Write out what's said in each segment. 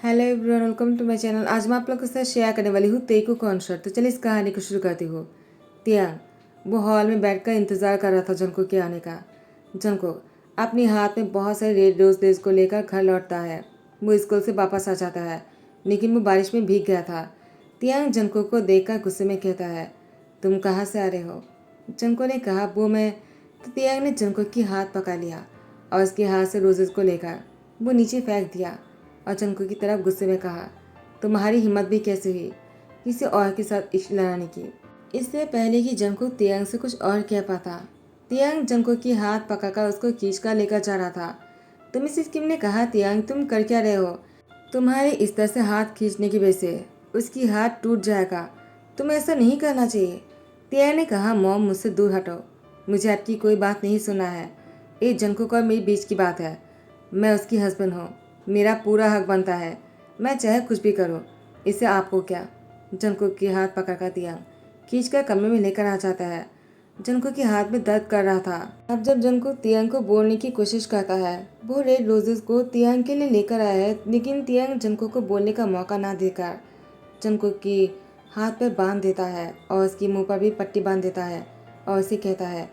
Hello everyone, welcome to my channel. आज मैं आप लोगों के साथ शेयर करने वाली हूँ तेकू कॉन्सर्ट। तो चलिए इस कहानी को शुरू करती हूँ। तियांग वो हॉल में बैठकर इंतज़ार कर रहा था जंको के आने का। जंको अपने हाथ में बहुत सारे रेड रोज लेस को लेकर घर लौटता है। वो स्कूल से वापस आ जाता है, लेकिन वो बारिश में भीग गया था। तियांग जंको को देखकर गुस्से में कहता है, तुम कहाँ से आ रहे हो? जंको ने कहा, वो मैं। तो तियांग ने जंको की हाथ पकड़ लिया और उसके हाथ से रोजेस को लेकर वो नीचे फेंक दिया और जंको की तरफ गुस्से में कहा, तुम्हारी हिम्मत भी कैसे हुई किसी और के साथ इश्क लड़ाने की? इससे पहले कि जंको तियांग से कुछ और कह पाता, तियांग जंको की हाथ पकड़कर उसको खींचकर लेकर जा रहा था। तो मिसेस किम ने कहा, तियांग तुम कर क्या रहे हो? तुम्हारे इस तरह से हाथ खींचने की वजह से उसकी हाथ टूट जाएगा। तुम्हें ऐसा नहीं करना चाहिए। तियांग ने कहा, मॉम मुझसे दूर हटो, मुझे आपकी कोई बात नहीं सुना है। ये जंको और मेरे बीच की बात है। मैं उसकी हस्बैंड हूँ, मेरा पूरा हक बनता है, मैं चाहे कुछ भी करूँ, इससे आपको क्या? जंको के हाथ पकड़कर तियांग खींचकर कमरे में लेकर आ जाता है। जंको के हाथ में दर्द कर रहा था। अब जब जंको तियांग को बोलने की कोशिश करता है, वो रेड रोजेस को तियांग के लिए लेकर आया है, लेकिन तियांग जंको को बोलने का मौका ना देकर जंको की हाथ पर बांध देता है और उसकी मुंह पर भी पट्टी बांध देता है और उसे कहता है,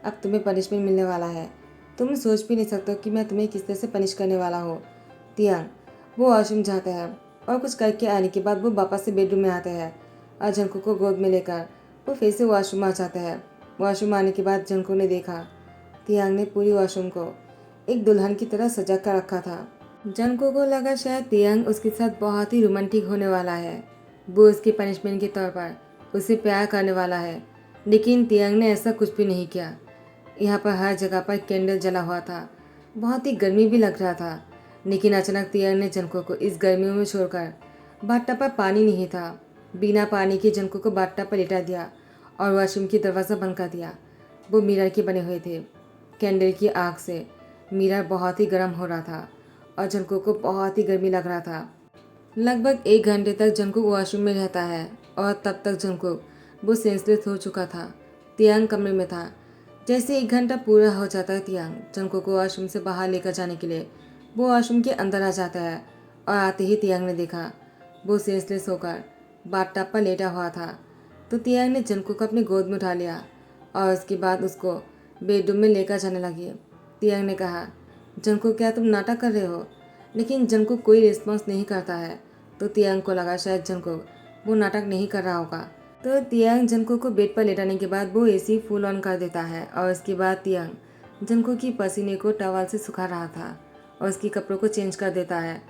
अब तुम्हें पनिशमेंट मिलने वाला है। तुम सोच भी नहीं सकते कि मैं तुम्हें किस तरह से पनिश करने वाला हूँ। तियांग वो वॉशरूम जाता है और कुछ करके आने के बाद वो वापस से बेडरूम में आता है और जंको को गोद में लेकर वो फिर से वॉशरूम आ जाता है। वॉशरूम आने के बाद जंको ने देखा, तियांग ने पूरी वॉशरूम को एक दुल्हन की तरह सजा कर रखा था। जंको को लगा शायद तियांग उसके साथ बहुत ही रोमांटिक होने वाला है, वो उसकी पनिशमेंट के तौर पर उसे प्यार करने वाला है। लेकिन तियांग ने ऐसा कुछ भी नहीं किया। यहाँ पर हर जगह पर कैंडल जला हुआ था, बहुत ही गर्मी भी लग रहा था। लेकिन अचानक तियांग ने जंको को इस गर्मियों में छोड़कर बाथटब पर पानी नहीं था, बिना पानी के जंको को बाथटब पर लेटा दिया और वॉशरूम की दरवाज़ा बंद कर दिया। वो मिरर के बने हुए थे। कैंडल की आग से मिरर बहुत ही गर्म हो रहा था और जंको को बहुत ही गर्मी लग रहा था। लगभग 1 घंटे तक जंको वॉशरूम में रहता है और तब तक जंको वो सेंसलेस हो चुका था। तियांग कमरे में था। जैसे 1 घंटा पूरा हो जाता है, तियांग जंको को वॉशरूम से बाहर लेकर जाने के लिए वो वॉशरूम के अंदर आ जाता है और आते ही तियांग ने देखा वो सेंसलेस होकर बाथटब पर लेटा हुआ था। तो तियांग ने जंको को अपनी गोद में उठा लिया और उसके बाद उसको बेडरूम में लेकर जाने लगी। तियांग ने कहा, जंको क्या तुम नाटक कर रहे हो? लेकिन जंको कोई रिस्पॉन्स नहीं करता है। तो तियांग को लगा शायद जंको वो नाटक नहीं कर रहा होगा। तो तियांग जंको को बेड पर लेटाने के बाद वो एसी फुल ऑन कर देता है और उसके बाद तियांग जंको की पसीने को टॉवल से सुखा रहा था और उसके कपड़ों को चेंज कर देता है।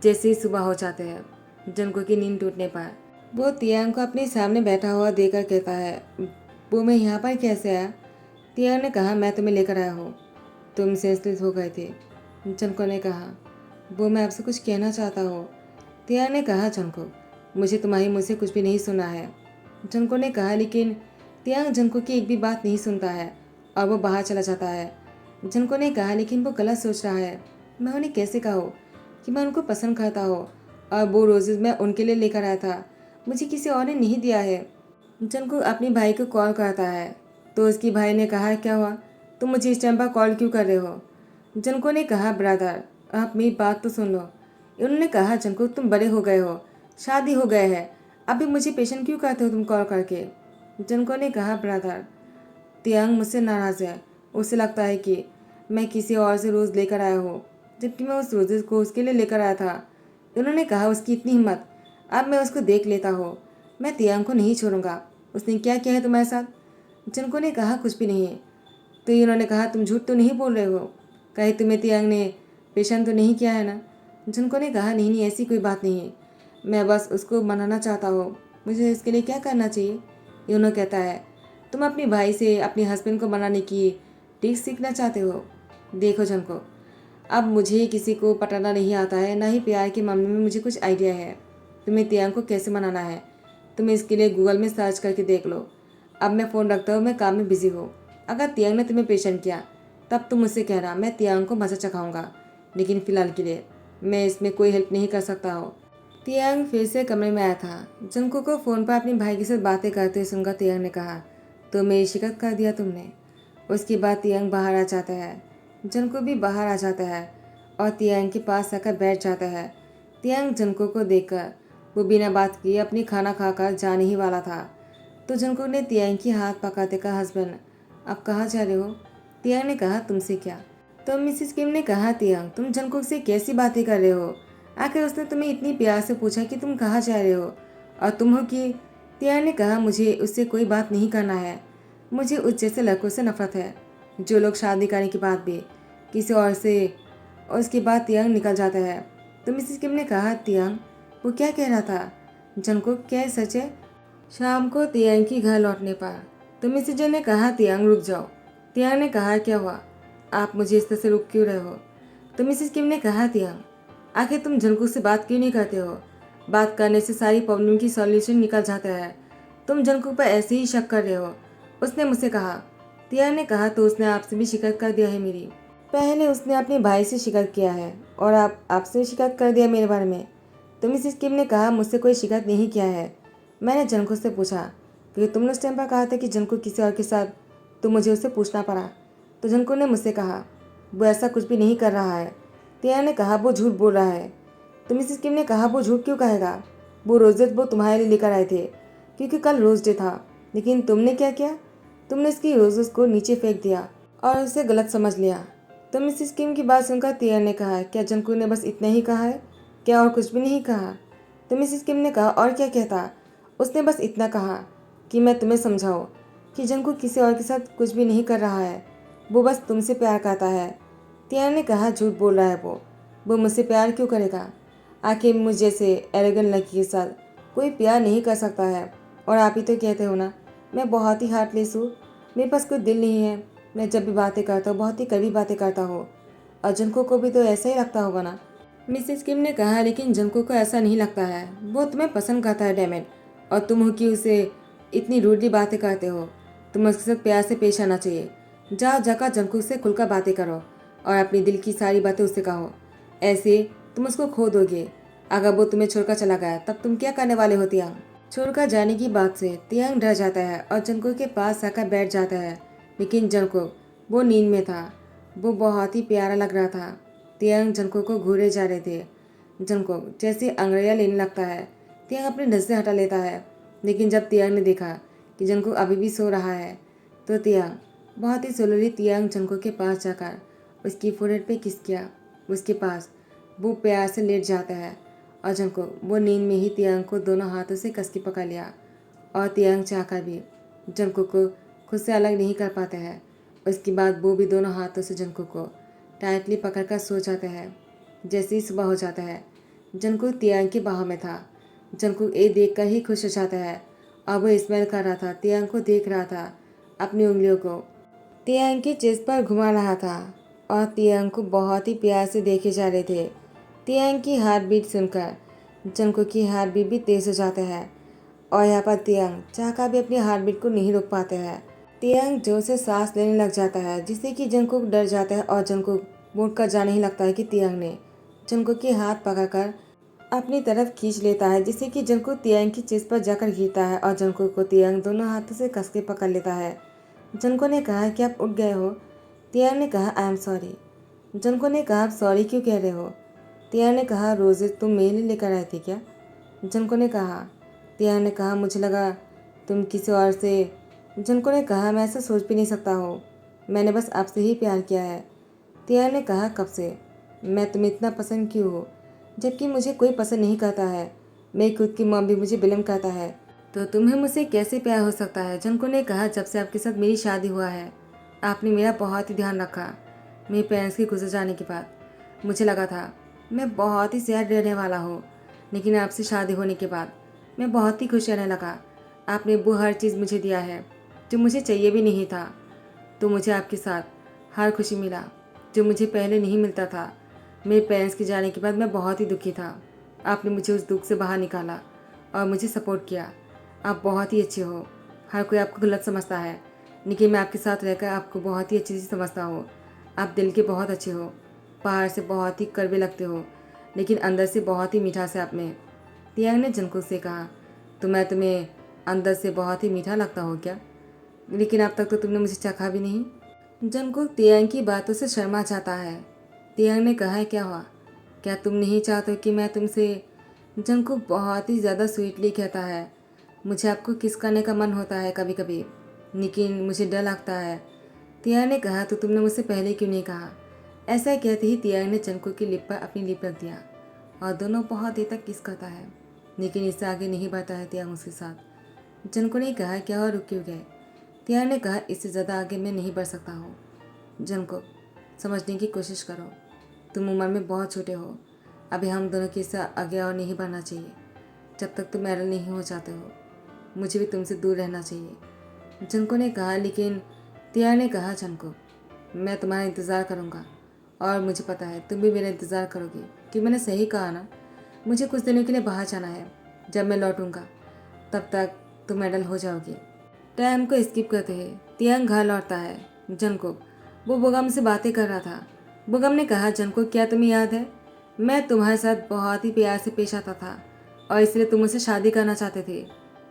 जैसे ही सुबह हो जाते हैं, जंको की नींद टूटने पर वो तियांग को अपने सामने बैठा हुआ देखकर कहता है, वो मैं यहाँ पर कैसे आया? तियांग ने कहा, मैं तुम्हें लेकर आया हूँ, तुम सेंसलेस हो गए थे। जंको ने कहा, वो मैं आपसे कुछ कहना चाहता हूँ। तियांग ने कहा, जंको मुझे तुम्हारी मुँह से कुछ भी नहीं सुना है। जंको ने कहा, लेकिन तियांग जंको की एक भी बात नहीं सुनता है और वो बाहर चला जाता है। जंको ने कहा, लेकिन वो गलत सोच रहा है। मैं उन्हें कैसे कहूँ कि मैं उनको पसंद करता हूँ और वो रोजेज मैं उनके लिए लेकर आया था, मुझे किसी और ने नहीं दिया है। जंको अपने भाई को कॉल करता है तो उसके भाई ने कहा, क्या हुआ, तुम मुझे इस टाइम पर कॉल क्यों कर रहे हो? जंको ने कहा, ब्रदर आप मेरी बात तो सुन लो। उन्होंने कहा, जंको तुम बड़े हो गए हो, शादी हो गए है, अभी मुझे पेशेंट क्यों करते हो तुम कॉल करके? जंको ने कहा, ब्रदर तियांग मुझसे नाराज़ है, उसे लगता है कि मैं किसी और से रोज़ लेकर आया हूँ, जबकि मैं उस रोज़ को उसके लिए लेकर आया था। उन्होंने कहा, उसकी इतनी हिम्मत, अब मैं उसको देख लेता हूँ, मैं तियांग को नहीं छोड़ूंगा। उसने क्या किया है तुम्हारे साथ? जंको ने कहा, कुछ भी नहीं। तो इन्होंने कहा, तुम झूठ तो नहीं बोल रहे हो, कहीं तुम्हें तियांग ने पेशेंट तो नहीं किया है ना? जंको ने कहा, नहीं नहीं ऐसी कोई बात नहीं है, मैं बस उसको मनाना चाहता हूँ, मुझे इसके लिए क्या करना चाहिए? यूनो कहता है, तुम अपने भाई से अपने हस्बैंड को मनाने की ट्रिक सीखना चाहते हो? देखो जंको, अब मुझे किसी को पटाना नहीं आता है, ना ही प्यार के मामले में मुझे कुछ आइडिया है। तुम्हें तियांग को कैसे मनाना है तुम इसके लिए गूगल में सर्च करके देख लो। अब मैं फ़ोन रखता हूँ, मैं काम में बिजी हूँ। अगर तियांग ने तुम्हें पेशेंट किया तब तुम मुझसे कहना, मैं तियांग को मज़ा चखाऊंगा, लेकिन फ़िलहाल के लिए मैं इसमें कोई हेल्प नहीं कर सकता हूँ। तियांग फिर से कमरे में आया था। जंको को फ़ोन पर अपने भाई के साथ बातें करते हुए सुनकर तियांग ने कहा, तो मेरी शिकत कर दिया तुमने? उसके बाद तियांग बाहर आ जाता है। जंको भी बाहर आ जाता है और तियांग के पास आकर बैठ जाता है। तियांग जंको को देखकर वो बिना बात किए अपनी खाना खाकर जाने ही वाला था। तो जंको ने तियांग की हाथ पकड़ते कहा, हस्बैंड आप कहाँ जा रहे हो? तियांग ने कहा, तुमसे क्या? तो मिसिस किम ने कहा, तियांग तुम जंको से कैसी बातें कर रहे हो? आखिर उसने तुम्हें इतनी प्यार से पूछा कि तुम कहाँ जा रहे हो और तुम हो कि? तियांग ने कहा, मुझे उससे कोई बात नहीं करना है। मुझे उस जैसे लड़कों से नफरत है जो लोग शादी करने के बाद भी किसी और से और उसके बाद तियांग निकल जाता है। तो मिसिस किम ने कहा, तियांग वो क्या कह रहा था? जंको क्या सच है? शाम को तियांग की घर लौटने पर तो मिसिस जन ने कहा, तियांग रुक जाओ। तियांग ने कहा, क्या हुआ? आप मुझे इस तरह से रुक क्यों रहे हो? तो मिसिस किम ने कहा, तियांग आखिर तुम जंकू से बात क्यों नहीं करते हो? बात करने से सारी प्रॉब्लम की सॉल्यूशन निकल जाता है। तुम जंकू पर ऐसे ही शक कर रहे हो। उसने मुझसे कहा। तियांग ने कहा, तो उसने आपसे भी शिकायत कर दिया है मेरी। पहले उसने अपने भाई से शिकायत किया है और आपसे शिकायत कर दिया मेरे बारे में। तो मिसिस किम ने कहा, मुझसे कोई शिकायत नहीं किया है। मैंने जंकू से पूछा क्योंकि तुमने उस टाइम पर कहा था कि जंकू किसी और के साथ, तो मुझे उससे पूछना पड़ा। तो जंकू ने मुझसे कहा वो ऐसा कुछ भी नहीं कर रहा है। तियांग ने कहा, वो झूठ बोल रहा है। तो मिसिस किम ने कहा, वो झूठ क्यों कहेगा? वो रोजेज वो तुम्हारे लिए लेकर आए थे क्योंकि कल रोज डे था। लेकिन तुमने क्या किया? तुमने इसकी रोजेस को नीचे फेंक दिया और उसे गलत समझ लिया। तो मिसिस किम की बात सुनकर तियांग ने कहा, क्या जंकू ने बस इतना ही कहा है? क्या और कुछ भी नहीं कहा? तो मिसिस किम ने कहा, और क्या कहता? उसने बस इतना कहा कि मैं तुम्हें समझाऊं कि जंकू किसी और के साथ कुछ भी नहीं कर रहा है, वो बस तुमसे प्यार करता है। तियांग ने कहा, झूठ बोल रहा है वो मुझसे प्यार क्यों करेगा? आखिर मुझ जैसे एरोगेंट लड़की के साथ कोई प्यार नहीं कर सकता है। और आप ही तो कहते हो ना, मैं बहुत ही हार्टलेस हूँ, मेरे पास कोई दिल नहीं है। मैं जब भी बातें करता हूँ बहुत ही कड़वी बातें करता हूँ। और जंको को भी तो ऐसा ही लगता होगा ना? मिसेस किम ने कहा, लेकिन जंको को ऐसा नहीं लगता है, वो तुम्हें पसंद करता है डैमेट। और तुम हो कि उसे इतनी रूडली बातें करते हो। तुम उसके साथ प्यार से पेश आना चाहिए। जाओ जाकर जंकू से खुलकर बातें करो और अपनी दिल की सारी बातें उससे कहो। ऐसे तुम उसको खो दोगे। अगर वो तुम्हें छोड़कर चला गया तब तुम क्या करने वाले हो तियांग? छोड़कर जाने की बात से तियांग डर जाता है और जंको के पास आकर बैठ जाता है। लेकिन जंको वो नींद में था। वो बहुत ही प्यारा लग रहा था। तियांग जंको को घूरे जा रहे थे। जंको जैसे अंग्रेजा लेने लगता है, तियांग अपनी नजरें हटा लेता है। लेकिन जब तियांग ने देखा कि जंको अभी भी सो रहा है तो तियांग बहुत ही स्लोली तियांग जंको के पास जाकर उसकी फोrehead पे किस किया। उसके पास वो प्यार से लेट जाता है और जंको वो नींद में ही तियांग को दोनों हाथों से कस के पकड़ लिया। और तियांग चाहकर भी जंको को खुद से अलग नहीं कर पाता है। उसके बाद वो भी दोनों हाथों से जंको को टाइटली पकड़कर सो जाता है। जैसे ही सुबह हो जाता है, जंको तियांग की बाहों में था। जंको ये देखकर ही खुश हो जाता है और वो स्मेल कर रहा था, तियांग को देख रहा था, अपनी उंगलियों को तियांग की चेस्ट पर घुमा रहा था और तियांग को बहुत ही प्यार से देखे जा रहे थे। तियांग की हार्ट बीट सुनकर जंको की हार्ट बीट भी तेज हो जाता है और यहाँ पर तियांग चाहकर भी अपनी हार्ट बीट को नहीं रोक पाते हैं। तियांग जोर से सांस लेने लग जाता है जिससे कि जंको डर जाता है और जंको मुड़ कर जाने ही लगता है कि तियांग ने जंको के हाथ पकड़कर अपनी तरफ खींच लेता है जिससे कि जंको तियांग की चेस्ट पर जाकर गिरता है और जंको को तियांग दोनों हाथों से कस के पकड़ लेता है। जंको ने कहा, कि आप उठ गए हो? तियांग ने कहा, आई एम सॉरी। जंको ने कहा, आप सॉरी क्यों कह रहे हो? तियांग ने कहा, रोजेज तुम मेरे लिए लेकर आए थे क्या? जंको ने कहा। तियांग ने कहा, मुझे लगा तुम किसी और से। जंको ने कहा, मैं ऐसा सोच भी नहीं सकता हूँ, मैंने बस आपसे ही प्यार किया है। तियांग ने कहा, कब से? मैं तुम्हें इतना पसंद क्यों हो जबकि मुझे कोई पसंद नहीं करता है? मेरी खुद की मॉम भी मुझे ब्लेम करता है, तो तुम्हें मुझसे कैसे प्यार हो सकता है? जंको ने कहा, जब से आपके साथ मेरी शादी हुआ है आपने मेरा बहुत ही ध्यान रखा। मेरे पेरेंट्स के गुजर जाने के बाद मुझे लगा था मैं बहुत ही सैड रहने वाला हूँ, लेकिन आपसे शादी होने के बाद मैं बहुत ही खुश रहने लगा। आपने वो हर चीज़ मुझे दिया है जो मुझे चाहिए भी नहीं था। तो मुझे आपके साथ हर खुशी मिला जो मुझे पहले नहीं मिलता था। मेरे पेरेंट्स के जाने के बाद मैं बहुत ही दुखी था। आपने मुझे उस दुख से बाहर निकाला और मुझे सपोर्ट किया। आप बहुत ही अच्छे हो। हर कोई आपको गलत समझता है, लेकिन मैं आपके साथ रहकर आपको बहुत ही अच्छे से समझता हूँ। आप दिल के बहुत अच्छे हो, बाहर से बहुत ही कड़वे लगते हो, लेकिन अंदर से बहुत ही मिठास है आप में। तियांग ने जंको से कहा, तो मैं तुम्हें अंदर से बहुत ही मीठा लगता हूँ क्या? लेकिन अब तक तो तुमने मुझे चखा भी नहीं। जंको तियांग की बातों से शर्मा जाता है। तियांग ने कहा, क्या हुआ? क्या तुम नहीं चाहते कि मैं तुमसे? जंगकुक बहुत ही ज़्यादा स्वीटली कहता है। मुझे आपको किस करने का मन होता है कभी कभी, लेकिन मुझे डर लगता है। तियांग ने कहा, तो तुमने मुझसे पहले क्यों नहीं कहा? ऐसा कहते ही तियांग ने जंगकुक की लिप पर अपनी लिप रख दिया और दोनों बहुत देर तक किस करता है, लेकिन इससे आगे नहीं बढ़ता है तियांग उसके साथ। जंगकुक ने कहा, क्या और रुक क्यों गए? तियांग ने कहा, इससे ज़्यादा आगे मैं नहीं बढ़ सकता हूँ। जंगकुक, समझने की कोशिश करो, तुम उम्र में बहुत छोटे हो। अभी हम दोनों की इससे आगे और नहीं बढ़ना चाहिए। जब तक तुम एडल्ट नहीं हो जाते हो, मुझे भी तुमसे दूर रहना चाहिए। जंगकुक ने कहा, लेकिन तियांग ने कहा, जंगकुक, मैं तुम्हारा इंतज़ार करूँगा और मुझे पता है तुम भी मेरा इंतज़ार करोगी कि मैंने सही कहा ना। मुझे कुछ दिनों के लिए बाहर जाना है। जब मैं लौटूंगा तब तक तुम एडल्ट हो जाओगी। टाइम को स्किप करते हैं तियांग घर लौटता है। जंगकुक, वो बोगम से बातें कर रहा था। बोगम ने कहा, जंगकुक, क्या तुम्हें याद है मैं तुम्हारे साथ बहुत ही प्यार से पेश आता था और इसलिए तुम मुझसे शादी करना चाहते थे?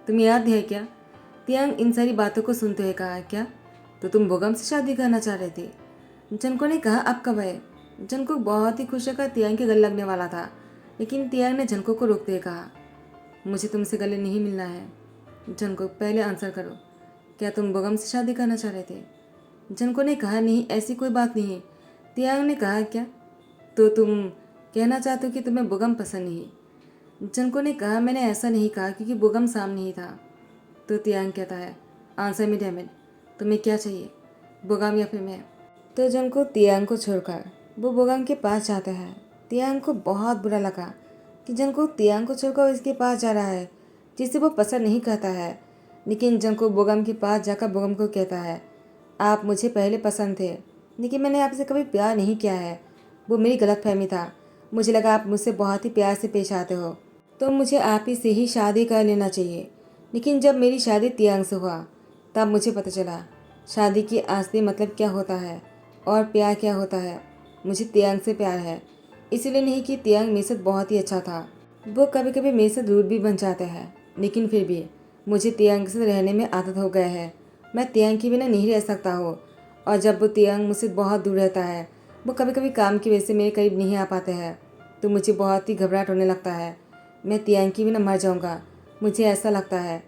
तुम्हें याद है क्या? तियांग इन सारी बातों को सुनते हुए कहा, क्या तो तुम बोगम से शादी करना चाह रहे थे? जंगकुक ने कहा, अब कब है? जंगकुक बहुत ही खुश होकर तियांग के गले लगने वाला था, लेकिन तियांग ने जंगकुक को रोकते हुए कहा, मुझे तुमसे गले नहीं मिलना है। जंगकुक, पहले आंसर करो, क्या तुम बोगम से शादी करना चाह रहे थे? जंगकुक ने कहा, नहीं, ऐसी कोई बात नहीं। तियांग ने कहा, क्या तो तुम कहना चाहते हो कि तुम्हें बोगम पसंद नहीं? जंगकुक ने कहा, मैंने ऐसा नहीं कहा क्योंकि बोगम सामने ही था। तो तियांग कहता है, आंसर मी डैम इट, तुम्हें क्या चाहिए, बोगम या फिर मैं? तो जंगकुक तियांग को छोड़कर वो बोगम के पास जाता है। तियांग को बहुत बुरा लगा कि जंगकुक तियांग को छोड़कर इसके पास जा रहा है जिसे वो पसंद नहीं करता है। लेकिन जंगकुक बोगम के पास जाकर बोगम को कहता है, आप मुझे पहले पसंद थे, लेकिन मैंने आपसे कभी प्यार नहीं किया है। वो मेरी गलतफहमी था। मुझे लगा आप मुझसे बहुत ही प्यार से पेश आते हो, तो मुझे आप ही से ही शादी कर लेना चाहिए। लेकिन जब मेरी शादी तियांग से हुआ तब मुझे पता चला शादी की असली मतलब क्या होता है और प्यार क्या होता है। मुझे तियांग से प्यार है, इसलिए नहीं कि तियांग मेरे साथ बहुत ही अच्छा था। वो कभी कभी मेरे साथ रूड भी बन जाता है, लेकिन फिर भी मुझे तियांग से रहने में आदत हो गया है। मैं तियांग के बिना नहीं रह सकता हूँ। और जब वो तियांग मुझसे बहुत दूर रहता है, वो कभी कभी काम की वजह से मेरे करीब नहीं आ पाते हैं, तो मुझे बहुत ही घबराहट होने लगता है। मैं तियांग के बिना मर जाऊँगा, मुझे ऐसा लगता है।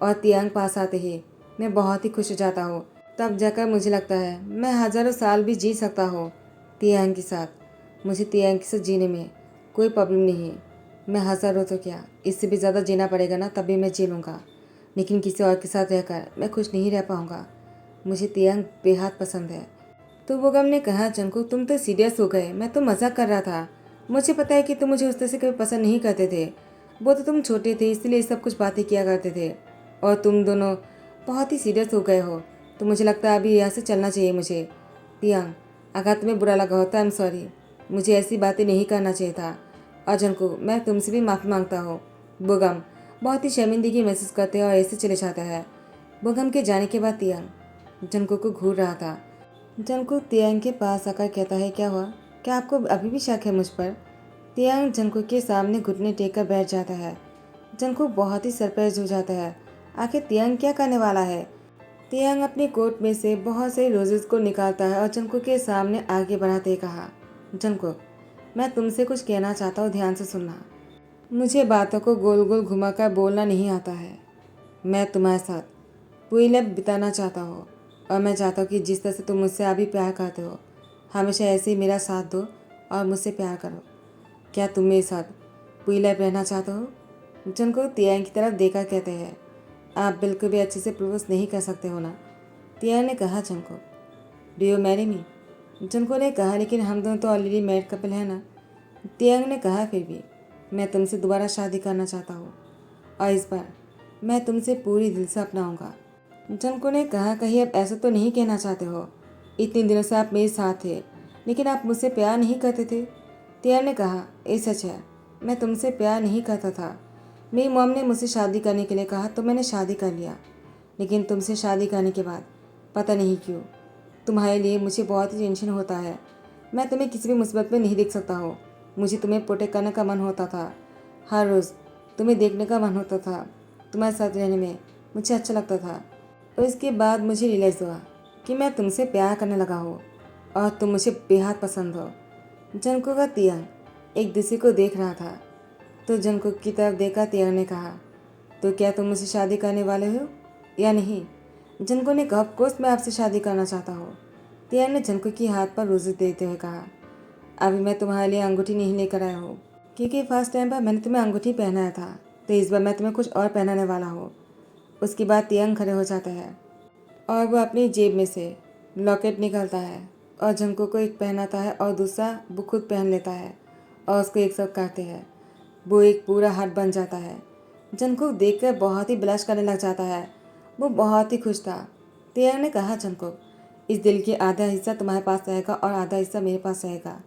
और तियांग पास आते ही मैं बहुत ही खुश हो जाता हूँ। तब जाकर मुझे लगता है मैं हज़ारों साल भी जी सकता हूँ तियांग के साथ। मुझे तियांग के साथ जीने में कोई प्रॉब्लम नहीं है। मैं हज़ारों तो क्या, इससे भी ज़्यादा जीना पड़ेगा ना, तभी मैं जी लूँगा। लेकिन किसी और के साथ रहकर मैं खुश नहीं रह पाऊँगा। मुझे तियांग बेहद पसंद है। तो बोगम ने कहा, जंगकुक, तुम तो सीरियस हो गए, मैं तो मजाक कर रहा था। मुझे पता है कि तुम मुझे उस तरह से कभी पसंद नहीं करते थे। वो तो तुम छोटे थे इसलिए सब कुछ बातें किया करते थे, और तुम दोनों बहुत ही सीरियस हो गए हो, तो मुझे लगता है अभी यहाँ से चलना चाहिए मुझे। तियांग, अगर तुम्हें बुरा लगा होता, आई एम सॉरी, मुझे ऐसी बातें नहीं करना चाहिए था। और जंगकुक, मैं तुमसे भी माफ़ी मांगता हूँ। बोगम बहुत ही शर्मिंदगी महसूस करते हैं और ऐसे चले जाता है। बोगम के जाने के बाद तियांग जंगकुक को घूर रहा था। जंगकुक तियांग के पास आकर कहता है, क्या हुआ, क्या आपको अभी भी शक है मुझ पर? तियांग जंगकुक के सामने घुटने टेक कर बैठ जाता है। जंगकुक बहुत ही सरप्राइज हो जाता है, आखिर तियांग क्या करने वाला है। तियांग अपने कोट में से बहुत से रोजेस को निकालता है और जंगकुक के सामने आगे बढ़ाते ही कहा, जंगकुक, मैं तुमसे कुछ कहना चाहता हूँ, ध्यान से सुनना। मुझे बातों को गोल गोल घुमाकर बोलना नहीं आता है। मैं तुम्हारे साथ पूरी लाइफ बिताना चाहता हूँ, और मैं चाहता हूँ कि जिस तरह से तुम मुझसे अभी प्यार करते हो, हमेशा ऐसे ही मेरा साथ दो और मुझसे प्यार करो। क्या तुम मेरे साथ पूरी लाइफ रहना चाहते हो? जंगकुक तियांग की तरफ देखा कहते हैं, आप बिल्कुल भी अच्छे से प्रपोज नहीं कर सकते हो ना? तियांग ने कहा, Jungkook, do you marry me? Jungkook ने कहा, लेकिन हम दोनों तो ऑलरेडी मैरिड कपल है ना? तियांग ने कहा, फिर भी मैं तुमसे दोबारा शादी करना चाहता हूँ, और इस बार मैं तुमसे पूरी दिल से अपनाऊंगा। जंगकुक ने कहा, कहीं आप ऐसा तो नहीं कहना चाहते हो, इतने दिनों से आप मेरे साथ थे लेकिन आप मुझसे प्यार नहीं करते थे? तियांग ने कहा, ये सच है, मैं तुमसे प्यार नहीं करता था। मेरी मॉम ने मुझसे शादी करने के लिए कहा तो मैंने शादी कर लिया, लेकिन तुमसे शादी करने के बाद पता नहीं क्यों तुम्हारे लिए मुझे बहुत ही टेंशन होता है। मैं तुम्हें किसी भी मुसीबत में नहीं देख सकता हूँ। मुझे तुम्हें प्रोटेक्ट करने का मन होता था, हर रोज़ तुम्हें देखने का मन होता था, तुम्हारे साथ रहने में मुझे अच्छा लगता था। और इसके बाद मुझे रियलाइज़ हुआ कि मैं तुमसे प्यार करने लगा हूँ और तुम मुझे बेहद पसंद हो। जंगकुक का तियांग एक दूसरे को देख रहा था। तो जंगकुक की तरफ देखा तियांग ने कहा, तो क्या तुम मुझसे शादी करने वाले हो या नहीं? जंगकुक ने कहा, ऑफकोर्स मैं आपसे शादी करना चाहता हूँ। तियांग ने जंगकुक के हाथ पर रोज़े देते हुए कहा, अभी मैं तुम्हारे लिए अंगूठी नहीं लेकर आया हूँ, क्योंकि फर्स्ट टाइम पर मैंने तुम्हें अंगूठी पहनाया था, तो इस बार मैं तुम्हें कुछ और पहनाने वाला हूँ। उसके बाद तियांग खड़े हो जाता है और वह अपनी जेब में से लॉकेट निकालता है और जंगकुक को एक पहनाता है और दूसरा वो खुद पहन लेता है और उसको एक साथ काटते हैं। वो एक पूरा हाथ बन जाता है। जंगकुक देखकर बहुत ही ब्लश करने लग जाता है। वो बहुत ही खुश था। तियांग ने कहा, जंगकुक, इस दिल की आधा हिस्सा तुम्हारे पास रहेगा और आधा हिस्सा मेरे पास रहेगा।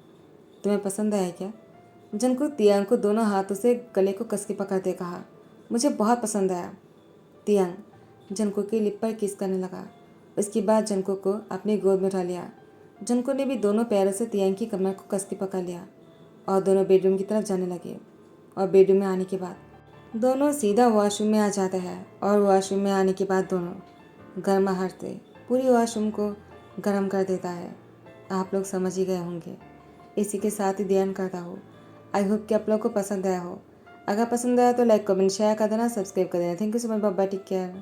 तुम्हें पसंद आया क्या? जंगकुक तियांग को दोनों हाथों से गले को कस के पकड़ते कहा, मुझे बहुत पसंद आया। तियांग जंगकुक के लिप पर किस करने लगा। उसके बाद जंगकुक को अपनी गोद में उठा लिया। जंगकुक ने भी दोनों पैरों से तियांग की कमर को कस के पकड़ लिया और दोनों बेडरूम की तरफ जाने लगे। और बेडरूम में आने के बाद दोनों सीधा वॉशरूम में आ जाते हैं और वॉशरूम में आने के बाद दोनों गर्माहट से पूरी वॉशरूम को गर्म कर देता है। आप लोग समझ ही गए होंगे। इसी के साथ ही ध्यान करता हूँ। आई होप कि आप लोग को पसंद आया हो। अगर पसंद आया तो लाइक कमेंट शेयर कर देना, सब्सक्राइब कर देना। Thank you so much, bye bye, take care.